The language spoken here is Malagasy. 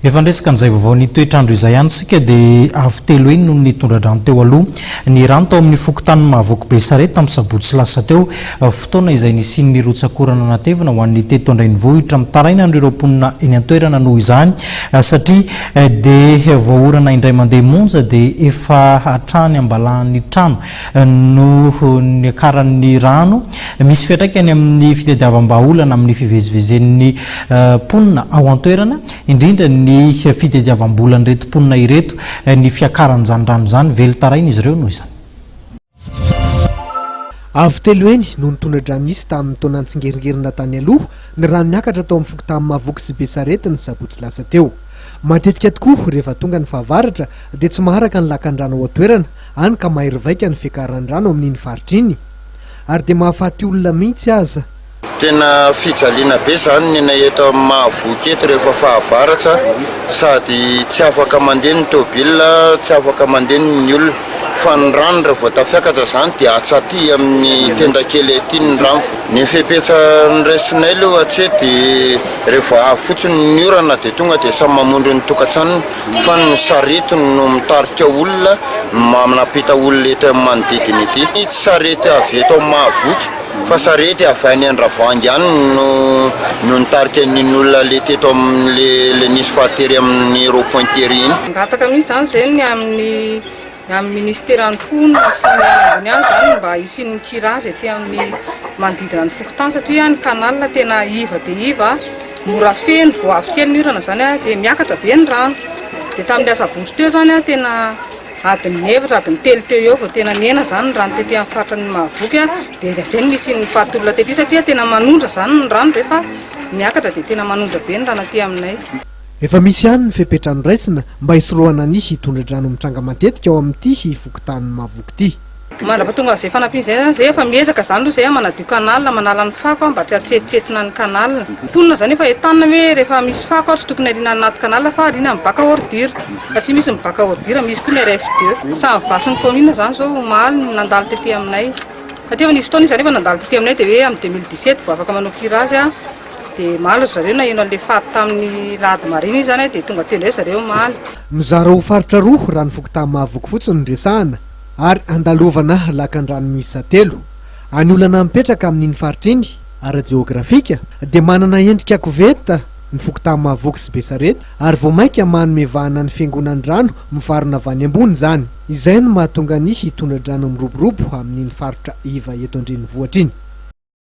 Efa ndresaka an'izay vaovao ny toetrandro izay ihany sika dia avy telo iny no nitondradrano teo aloha ny rano tao amin'ny fokontany Mahavoky Besarety amin'ny sabotsy lasa teo fotoana izay nisian'ny rotsakorana natevina ho an'ny teto-andrainy vohitra mitaraina an'ireo mponina eny an-toerana noho izany satria dia voahorana indray mandeha monja dia efa hatrany ambalahan'ny trano no ny akaran'ny rano misy fiantraikany amin'ny fitadiavam-baolana amin'ny fivezivezen'ny mponina ao an-toerana indrindra ny fitadiavam-bola reto mponina ireto ny fiakaran'izany rano izany velotaraina izy ireo noho izany. Avy telo eny no nitondra-drano nisy tamin'ny taona nitsingeringerinana tany aloha ny rano niakatra tao amin'ny fokontany Mahavoky sy Besarety ny sabotsy lasa teo. Matetika tokoa rehefa tonga ny fahavaratra dia tsy maharaka ny lakan-drano ao an-toerana any ka mahery vaika ny fiakaran'ny rano amin'iny faritra iny ary dia mahafaty olona mihitsy aza. Tena fijaliana be zany ny eto Mahavoky eto rehefa fahavaratra sady tsy afaka mandeha ny tôbila, tsy afaka mandeha ny olona fa ny rano rehefa vao tafiakatra zany dia atsaty amin'ny tenda kely ety ny rano. Ny fepetsan'ny resinay aloha hatreto dia rehefa avy fotsiny ny orana dia tonga dia samy mamondro ny tokantrano fa ny sarety no mitarika olona manapita olona eto amin'ny manodidina ety. Tsy sarety avy eto Mahavoky fa sarety avy any Andravoahangy any no nitarika n'iny olona le teto amin'le nisy fahatery amin'ny aéroport-tery iny. Ngataka mihitsy zany zay ny amin'ny ministéran'ny mponina sy ny ambony any zany mba hisian'ny kirazy ety amin'ny manodidina ny fokontany satria ny kanal tena iva dia iva mora feno vao avy kely ny orana zany dia miakatra be ny rano dia tamin'ny asabotsy teo zany tena adiny efatra adiny telo teo eo vao tena nena zany ny rano tety amin'ny faritra ny Mahavoky dia zay misy ny fahatolona tety satria tena manondra zany ny rano rehefa miakatra dia tena manondra be ny rano aty aminay. Efa misy ihany ny fepetrano raisina mba hisorohana nisy hitondra-drano mitranga matetika ao amin'ity fokontany Mahavoky ity. Mandrapatonga zay fanampiana zay zany zay efa miezaka zany aloha zay manadio kanal manala ny fako mba tsy hatsetitsetsina ny kanal. Mponina zany efa entanina hoe rehefa misy fako tsy tokony ariana anaty kanal fa ariana mibaka ordure fa tsy misy mibaka ordure misy koa ny RFD samy vasin'ny commune zany zao omaly nandalo tety aminay satria efa nisy fotoana zany efa nandalo tety aminay dia hoe amin'ny 2017 vao afaka manao kirazy dia maly zareo na ino an'ilay faty tamin'ny lahady marina zany dia tonga teo indray zareo maly. Mizara ho faritra roa raha ny fokontany Mahavoky fotsiny resahana ary andalovana lakan-drano miisa telo. Any olana mipetraka amin'iny faritra iny ara-jeografika dia manana endrika koveta ny fokontany Mahavoky sy Besarety ary vao maika manome vahana ny fiangonan'ny rano mivarona avy any ambony zany. Izay no mahatonga nisy hitondra-drano miroborobo amin'iny faritra iva eto andrenivohitra iny.